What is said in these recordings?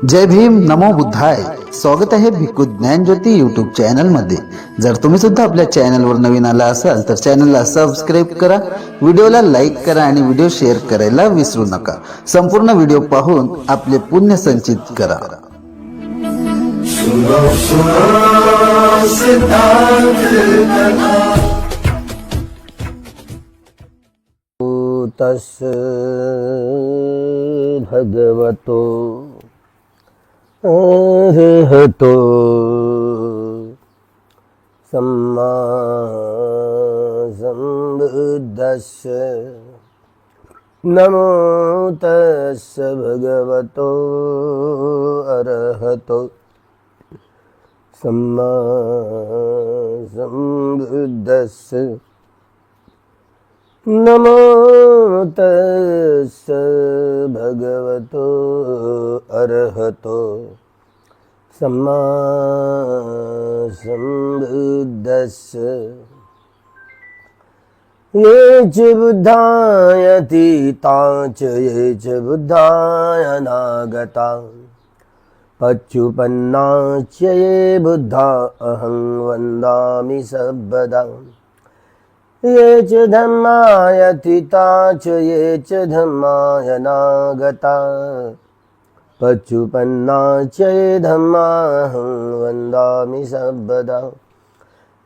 जय भीम, नमो बुद्धाय. स्वागत आहे भिक्खू ज्ञानज्योती यूट्यूब चॅनल मध्ये. जर तुम्ही सुद्धा आपल्या चॅनलवर नवीन आला असाल तर चॅनलला सबस्क्राईब करा, व्हिडिओला लाईक करा आणि व्हिडिओ शेअर करायला विसरू नका. संपूर्ण व्हिडिओ पाहून आपले पुण्य संचित करा. तस् भगवतो अरहतो सम्मा सम्बुद्धस्य नमो तस् भगवतो अरहतो सम्मा सम्बुद्धस्य नमो तस् भगवतो अरहतो सम्मा सम्बुद्धस्य ये च बुद्धायतीता च ये च बुद्धाय नागता पच्युपन्ना च ये बुद्धा अहं वन्दामि सर्वदा. ये च धम्मायतीता च ये च धम्माय नागता पच्युपन्ना च ये धम्माहं वन्दामि सर्वदा.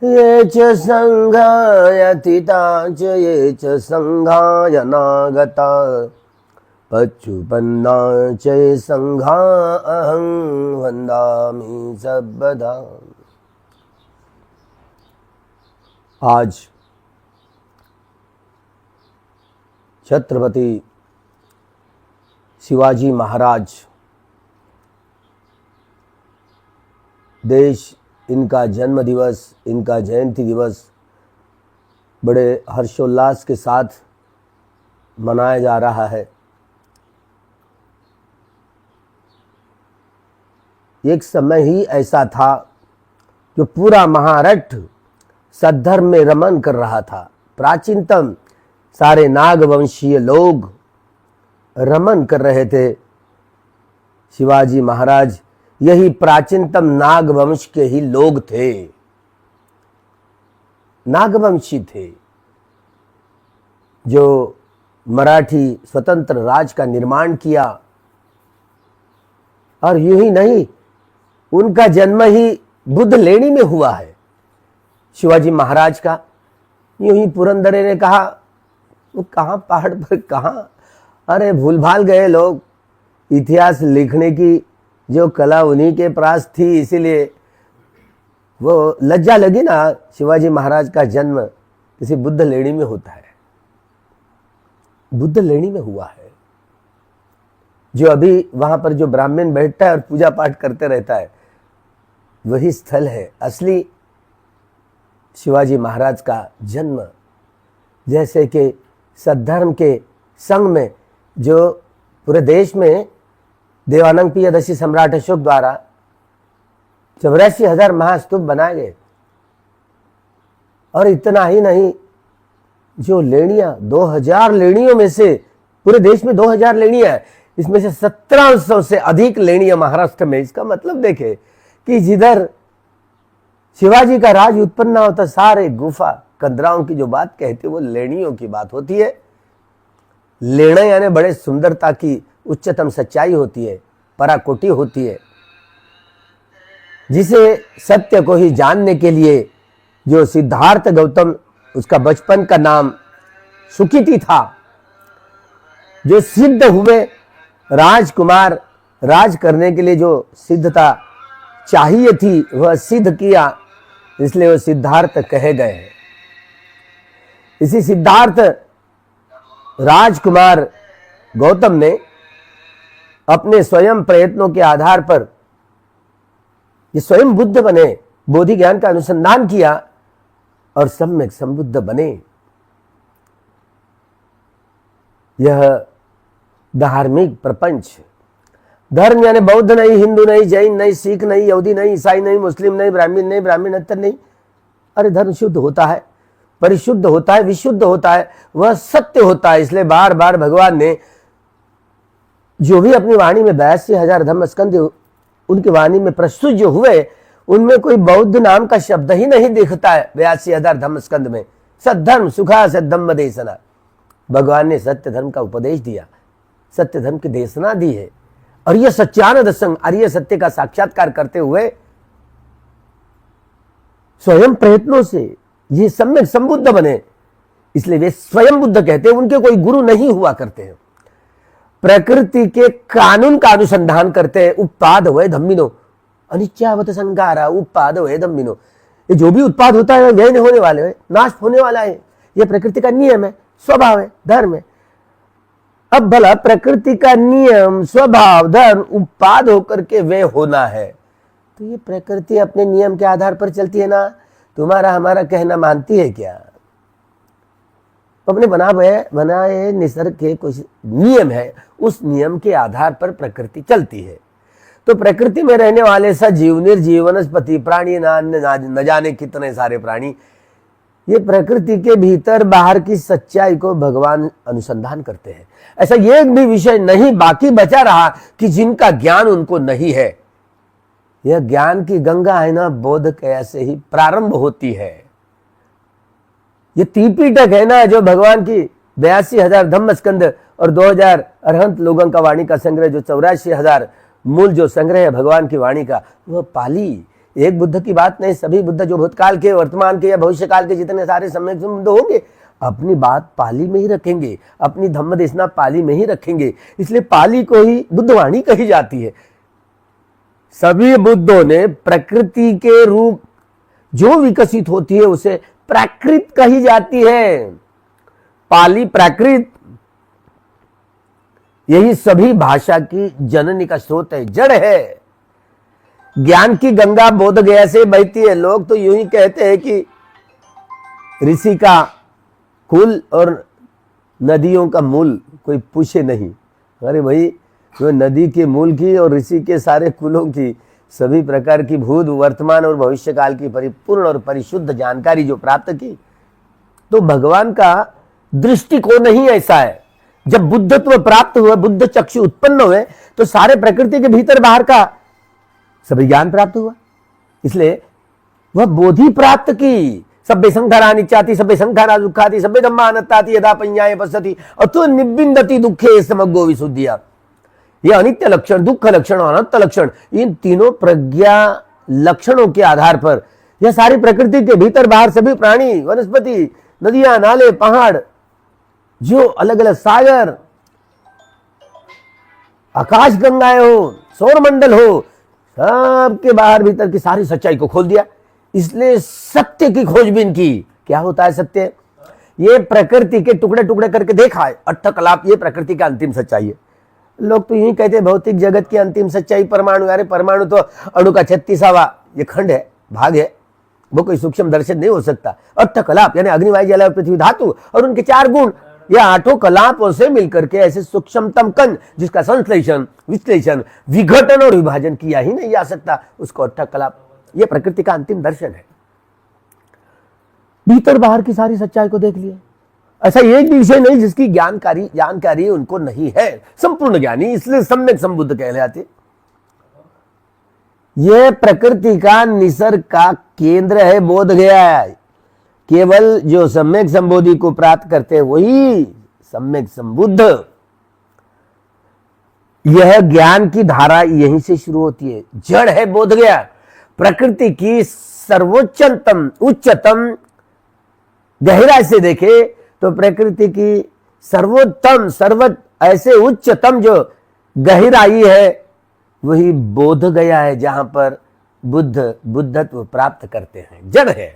ये च संघायतीता च ये च संघाय नागता पच्युपन्ना च ये संघा अहं वन्दामि सर्वदा. आज छत्रपति शिवाजी महाराज देश इनका जन्म दिवस, इनका जयंती दिवस बड़े हर्षोल्लास के साथ मनाया जा रहा है. एक समय ही ऐसा था जो पूरा महाराष्ट्र सद्धर्म में रमन कर रहा था. प्राचीनतम सारे नागवंशीय लोग रमन कर रहे थे. शिवाजी महाराज यही प्राचीनतम नागवंश के ही लोग थे, नागवंशी थे, जो मराठी स्वतंत्र राज का निर्माण किया. और यूं ही नहीं, उनका जन्म ही बुद्ध लेणी में हुआ है शिवाजी महाराज का. यूं ही पुरंदरे ने कहा, वो कहाँ पहाड़ पर कहाँ, अरे भूल भाल गए लोग. इतिहास लिखने की जो कला उन्हीं के पास थी, इसीलिए वो लज्जा लगी ना. शिवाजी महाराज का जन्म किसी बुद्ध लेणी में होता है, बुद्ध लेणी में हुआ है. जो अभी वहां पर जो ब्राह्मण बैठता है और पूजा पाठ करते रहता है, वही स्थल है असली शिवाजी महाराज का जन्म. जैसे कि सद्धर्म के संग में जो पूरे देश में देवानंद पियदर्शी सम्राट अशोक द्वारा 84,000 महास्तूप बनाए गए. और इतना ही नहीं, जो लेणियां 2000 लेणियों में से, पूरे देश में 2000 लेणियां है, इसमें से 1700 से अधिक लेणियां महाराष्ट्र में. इसका मतलब देखे कि जिधर शिवाजी का राज उत्पन्न होता, सारे गुफा कंदराओं की जो बात कहती है वो लेणियों की बात होती है. लेणा यानी बड़े सुंदरता की उच्चतम सच्चाई होती है, पराकोटि होती है, जिसे सत्य को ही जानने के लिए जो सिद्धार्थ गौतम, उसका बचपन का नाम सुकीति था, जो सिद्ध हुए राजकुमार, राज करने के लिए जो सिद्धता चाहिए थी वह सिद्ध किया, इसलिए वो सिद्धार्थ कहे गए हैं. इसी सिद्धार्थ राजकुमार गौतम ने अपने स्वयं प्रयत्नों के आधार पर ये स्वयं बुद्ध बने, बोधि ज्ञान का अनुसंधान किया और सम्यक संबुद्ध बने. यह धार्मिक प्रपंच, धर्म यानी बौद्ध नहीं, हिंदू नहीं, जैन नहीं, सिख नहीं, यहूदी नहीं, ईसाई नहीं, मुस्लिम नहीं, ब्राह्मणेतर नहीं. अरे धर्म शुद्ध होता है, परिशुद्ध होता है, विशुद्ध होता है, वह सत्य होता है. इसलिए बार बार भगवान ने जो भी अपनी वाणी में 82,000 धम्म स्कंद उनकी वाणी में प्रस्तुत जो हुए, उनमें कोई बौद्ध नाम का शब्द ही नहीं दिखता है 82,000 धम्म स्कंद में। सद्धर्म सुखा सद्धम्म देशना, भगवान ने सत्य धर्म का उपदेश दिया, सत्य धर्म की देशना दी है। और यह सच्चानंद संग आर्य सत्य का साक्षात्कार करते हुए स्वयं प्रयत्नों से ये सम्यक संबुद्ध बने, इसलिए वे स्वयं बुद्ध कहते हैं। उनके कोई गुरु नहीं हुआ करते हैं। प्रकृति के कानून का अनुसंधान करते हैं। उत्पाद हुए धम्मिनो अनित्यावत संगारा, उत्पाद हुए धम्मिनो, ये जो भी उत्पाद होता है व्यय होने वाले है, नाश होने वाला है। ये प्रकृति का नियम है, स्वभाव है, धर्म है। अब भला प्रकृति का नियम, स्वभाव, धर्म उत्पाद होकर के व्यय होना है, तो ये प्रकृति अपने नियम के आधार पर चलती है ना। तुम्हारा हमारा कहना मानती है क्या? अपने बनाए निसर्ग के कुछ नियम है, उस नियम के आधार पर प्रकृति चलती है। तो प्रकृति में रहने वाले सजीव, निर्जीव, वनस्पति, प्राणी, न जाने कितने सारे प्राणी, ये प्रकृति के भीतर बाहर की सच्चाई को भगवान अनुसंधान करते हैं। ऐसा एक भी विषय नहीं बाकी बचा रहा कि जिनका ज्ञान उनको नहीं है। यह ज्ञान की गंगा है ना, बोध कैसे ही प्रारंभ होती है। ये त्रिपिटक है ना, जो भगवान की 82,000 धम्म स्कंद और 2,000 अरहंत लोगों का वाणी का संग्रह, जो 84,000 मूल जो संग्रह है भगवान की वाणी का, वह पाली। एक बुद्ध की बात नहीं, सभी बुद्ध जो भूतकाल के, वर्तमान के या भविष्य काल के जितने सारे सम्यक संबुद्ध होंगे, अपनी बात पाली में ही रखेंगे, अपनी धम्म देशना पाली में ही रखेंगे। इसलिए पाली को ही बुद्धवाणी कही जाती है। सभी बुद्धों ने प्रकृति के रूप जो विकसित होती है उसे प्राकृत कही जाती है। पाली प्राकृत, यही सभी भाषा की जननी का स्रोत है, जड़ है। ज्ञान की गंगा बोध गया से बहती है। लोग तो यूं ही कहते हैं कि ऋषि का कुल और नदियों का मूल कोई पूछे नहीं। अरे भाई, जो नदी के मूल की और ऋषि के सारे कुलों की सभी प्रकार की भूत, वर्तमान और भविष्य काल की परिपूर्ण और परिशुद्ध जानकारी जो प्राप्त की, तो भगवान का दृष्टिकोण नहीं ऐसा है। जब बुद्धत्व प्राप्त हुआ, बुद्ध चक्षु उत्पन्न हुए, तो सारे प्रकृति के भीतर बाहर का सभी ज्ञान प्राप्त हुआ। इसलिए वह बोधि प्राप्त की। सभ्य संखारा नित्याति, सभ्य संखारा दुखाति, सभ्य धम्मा अनत्ताति, यदा पඤ्ඤाय पश्यति अतो निब्बिन्दति दुःखे समग्रो विशुद्धिया। ये अनित्य लक्षण, दुख लक्षण और अनंत लक्षण, इन तीनों प्रज्ञा लक्षणों के आधार पर यह सारी प्रकृति के भीतर बाहर सभी प्राणी, वनस्पति, नदियां, नाले, पहाड़, जो अलग अलग सागर, आकाश गंगाएं हो, सौर मंडल हो, सबके बाहर भीतर की सारी सच्चाई को खोल दिया। इसलिए सत्य की खोजबीन की। क्या होता है सत्य? ये प्रकृति के टुकड़े टुकड़े करके देखा है, अट्ठकलाप, ये प्रकृति का अंतिम सच्चाई है। लोग तो यही कहते हैं भौतिक जगत की अंतिम सच्चाई परमाणु। अरे परमाणु तो अणु का 36वां ये खंड है, भाग है, वो कोई सूक्ष्म दर्शन नहीं हो सकता। अट्ठकलाप यानी अग्नि, वायु, जल, पृथ्वी, धातु और उनके 4 गुण, ये 8 कलापों से मिलकर के ऐसे सूक्ष्मतम कण, जिसका संश्लेषण, विश्लेषण, विघटन और विभाजन किया ही नहीं जा सकता, उसको अट्ठकलाप, ये प्रकृति का अंतिम दर्शन है। भीतर बाहर की सारी सच्चाई को देख लिया। ऐसा एक भी विषय नहीं जिसकी जानकारी उनको नहीं है। संपूर्ण ज्ञानी, इसलिए सम्यक संबुद्ध कहलाते। यह प्रकृति का निसर्ग का केंद्र है, बोध गया है। केवल जो सम्यक संबोधि को प्राप्त करते हैं वही सम्यक संबुद्ध। यह ज्ञान की धारा यहीं से शुरू होती है, जड़ है बोध गया। प्रकृति की सर्वोच्चतम, उच्चतम गहराई से देखे तो प्रकृति की सर्वोत्तम, ऐसे उच्चतम जो गहराई है वही बोध गया है, जहां पर बुद्धत्व प्राप्त करते हैं। जड़ है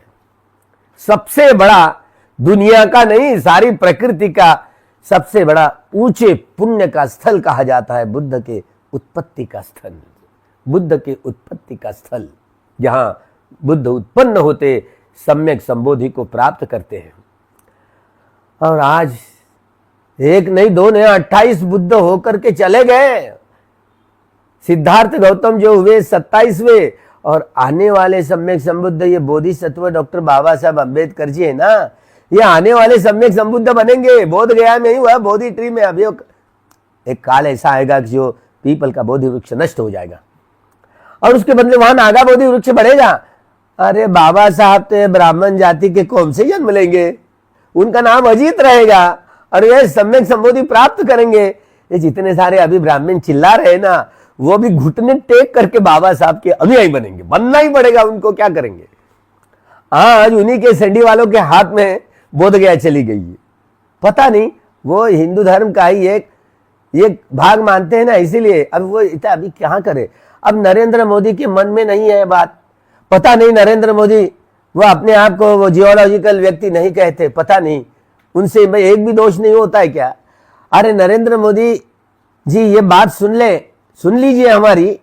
सबसे बड़ा, दुनिया का नहीं, सारी प्रकृति का सबसे बड़ा ऊंचे पुण्य का स्थल कहा जाता है बुद्ध के उत्पत्ति का स्थल। बुद्ध के उत्पत्ति का स्थल, जहां बुद्ध उत्पन्न होते, सम्यक संबोधि को प्राप्त करते हैं। और आज एक नहीं, 2 नहीं, 28 बुद्ध होकर के चले गए। सिद्धार्थ गौतम जो हुए 27वें, और आने वाले सम्यक संबुद्ध ये बोधिसत्व डॉक्टर बाबा साहब अम्बेडकर जी है ना, ये आने वाले सम्यक संबुद्ध बनेंगे। बोध गया में ही हुआ, बोधि ट्री में अभी एक काल ऐसा आएगा कि जो पीपल का बोधि वृक्ष नष्ट हो जाएगा और उसके बदले वहां नागा बोधि वृक्ष बढ़ेगा। अरे बाबा साहब तो ब्राह्मण जाति के कौन से जन्म लेंगे, उनका नाम अजीत रहेगा और ये सम्यक संबोधि प्राप्त करेंगे। ये जितने सारे अभी ब्राह्मण चिल्ला रहे ना, वो भी घुटने टेक करके बाबा साहब के अनुयायी बनेंगे, बनना ही पड़ेगा उनको, क्या करेंगे। आज उन्हीं के सैंडी वालों के हाथ में बोध गया चली गई है। पता नहीं वो हिंदू धर्म का ही एक भाग मानते हैं ना, इसीलिए अब वो इतना अभी क्या करे। अब नरेंद्र मोदी के मन में नहीं है बात, पता नहीं नरेंद्र मोदी वो अपने आप को वो जियोलॉजिकल व्यक्ति नहीं कहते, पता नहीं उनसे एक भी दोष नहीं होता है क्या। अरे नरेंद्र मोदी जी ये बात सुन लीजिए हमारी,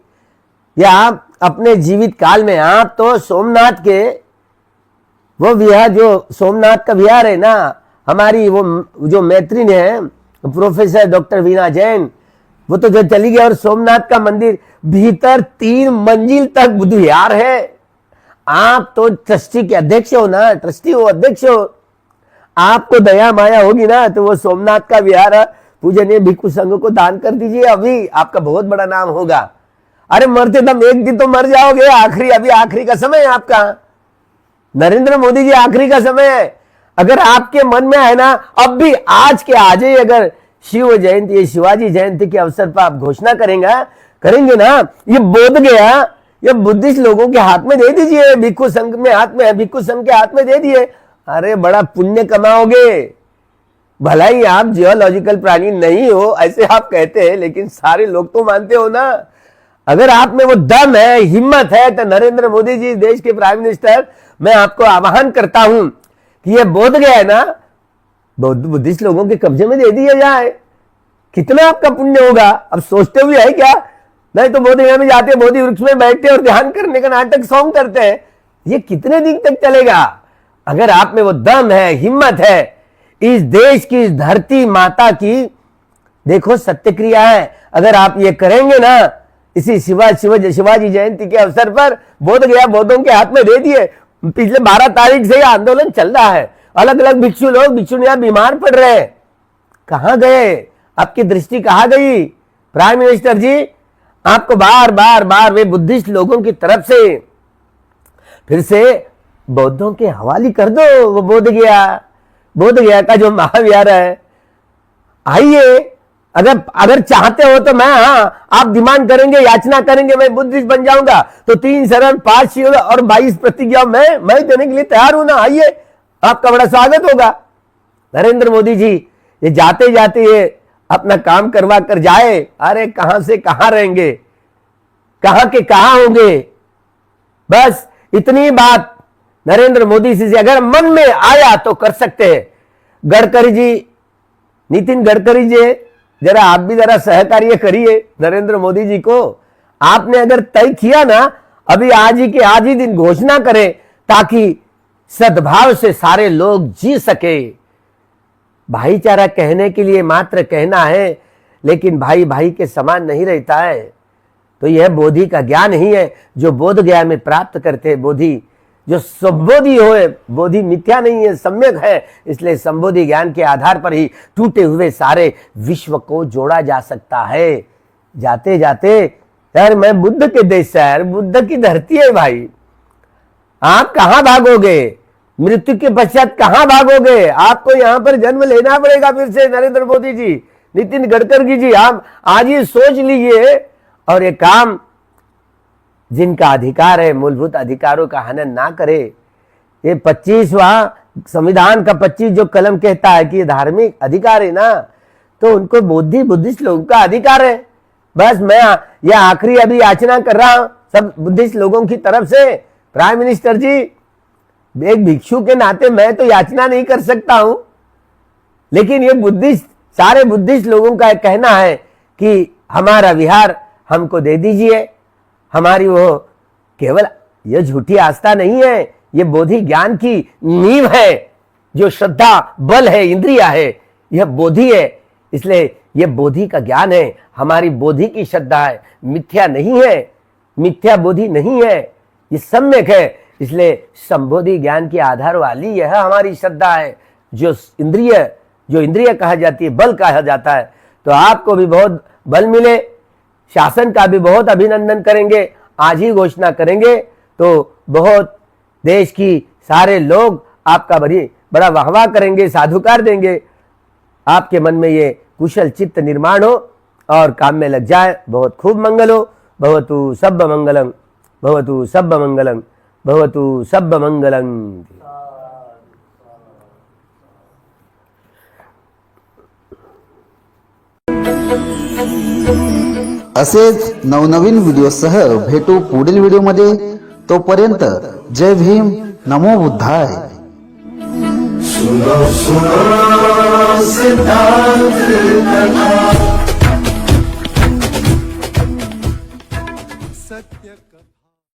या आप अपने जीवित काल में आप तो सोमनाथ के वो विहार, जो सोमनाथ का विहार है ना, हमारी वो जो मैत्रीन है प्रोफेसर डॉक्टर वीणा जैन, वो तो जो चली गई और सोमनाथ का मंदिर भीतर 3 मंजिल तक बुद्ध विहार है। आप तो ट्रस्टी के अध्यक्ष हो ना, ट्रस्टी हो, अध्यक्ष हो, आपको दया माया होगी ना तो वो सोमनाथ का विहार पूजनीय भिक्षु संघ को दान कर दीजिए, अभी आपका बहुत बड़ा नाम होगा। अरे मरते दम एक दिन तो मर जाओगे, अभी आखिरी का समय है आपका। नरेंद्र मोदी जी आखिरी का समय है। अगर आपके मन में है ना, अब भी आज के आज ही अगर शिव जयंती, शिवाजी जयंती के अवसर पर आप घोषणा करेंगे ना, ये बोध गया, ये बुद्धिस्ट लोगों के हाथ में दे दीजिए, भिक्षु संघ में हाथ में है, भिक्षु संघ के हाथ में दे दिए, अरे बड़ा पुण्य कमाओगे। भला ही आप जियोलॉजिकल प्राणी नहीं हो ऐसे आप कहते हैं, लेकिन सारे लोग तो मानते हो ना। अगर आप में वो दम है, हिम्मत है, तो नरेंद्र मोदी जी देश के प्राइम मिनिस्टर, मैं आपको आह्वान करता हूं कि ये बोध गया है ना, बुद्धिस्ट लोगों के कब्जे में दे दिया जाए, कितना आपका पुण्य होगा। अब सोचते हुए है क्या, नहीं तो बोध गया में जाते, बोधि वृक्ष में बैठते और ध्यान करने का नाटक सॉन्ग करते हैं, ये कितने दिन तक चलेगा। अगर आप में वो दम है, हिम्मत है, इस देश की, इस धरती माता की देखो सत्य क्रिया है, अगर आप ये करेंगे ना, इसी शिवाजी जयंती के अवसर पर बोध गया बौद्धों के हाथ में दे दिए। पिछले 12 तारीख से यह आंदोलन चल रहा है, अलग अलग भिक्षुनियां बीमार पड़ रहे हैं, कहां गए आपकी दृष्टि, कहां गई प्राइम मिनिस्टर जी। आपको बार वे बुद्धिस्ट लोगों की तरफ से फिर से बौद्धों के हवाले कर दो। वो बोध गया का जो महाविहार है, आइए, अगर चाहते हो तो मैं, आप डिमांड करेंगे, याचना करेंगे, मैं बुद्धिस्ट बन जाऊंगा तो 3 शरण 5 शिव और 22 प्रतिज्ञा मैं देने के लिए तैयार हूं ना, आइए, आपका बड़ा स्वागत होगा। नरेंद्र मोदी जी ये जाते जाते ये अपना काम करवा कर जाए, अरे कहां से कहां रहेंगे, कहां के कहां होंगे। बस इतनी बात नरेंद्र मोदी से अगर मन में आया तो कर सकते हैं। गडकरी जी, नितिन गडकरी जी, जरा आप भी जरा सहकार्य करिए नरेंद्र मोदी जी को। आपने अगर तय किया ना, अभी आज ही दिन घोषणा करें ताकि सद्भाव से सारे लोग जी सके। भाईचारा कहने के लिए मात्र कहना है, लेकिन भाई भाई के समान नहीं रहता है। तो यह बोधि का ज्ञान ही है जो बोध गया में प्राप्त करते हैं। बोधि जो संबोधि होए, बोधि मिथ्या नहीं है, सम्यक है, इसलिए संबोधि ज्ञान के आधार पर ही टूटे हुए सारे विश्व को जोड़ा जा सकता है। जाते जाते यार, मैं बुद्ध के देश से, यार बुद्ध की धरती है भाई, आप कहां भागोगे, मृत्यु के पश्चात कहां भागोगे। आपको यहां पर जन्म लेना पड़ेगा फिर से। नरेंद्र मोदी जी, नितिन गडकरी जी, आप आज ही सोच लीजिए और ये काम, जिनका अधिकार है, मूलभूत अधिकारों का हनन ना करे। ये 25वां संविधान का 25 जो कलम कहता है कि ये धार्मिक अधिकार है ना, तो उनको बुद्धिस्ट लोगों का अधिकार है। बस मैं ये आखिरी अभी याचना कर रहा हूं सब बुद्धिस्ट लोगों की तरफ से। प्राइम मिनिस्टर जी, एक भिक्षु के नाते मैं तो याचना नहीं कर सकता हूं, लेकिन ये सारे बुद्धिस्ट लोगों का कहना है कि हमारा विहार हमको दे दीजिए। हमारी वो केवल ये झूठी आस्था नहीं है, ये बोधि ज्ञान की नींव है, जो श्रद्धा बल है, इंद्रिया है, यह बोधि है। इसलिए ये बोधि का ज्ञान है, हमारी बोधि की श्रद्धा है, मिथ्या नहीं है, मिथ्या बोधि नहीं है, ये सम्यक है। इसलिए संबोधि ज्ञान के आधार वाली यह हमारी श्रद्धा है। जो इंद्रिय कहा जाती है, बल कहा जाता है, तो आपको भी बहुत बल मिले, शासन का भी बहुत अभिनंदन करेंगे, आज ही घोषणा करेंगे तो बहुत देश की सारे लोग आपका बड़ा वाहवाह करेंगे, साधुकार देंगे, आपके मन में ये कुशल चित्त निर्माण हो और काम में लग जाए। बहुत खूब मंगल हो। भवतु सब्ब मंगलम, भवतु सब्ब मंगलम, भवतु सब्ब मंगलम। असेच नवनवीन व्हिडिओसह भेटू पुढील व्हिडिओमध्ये. तोपर्यंत जय भीम, नमो बुद्धाय. सुनो सुनो सिद्धांत कथा.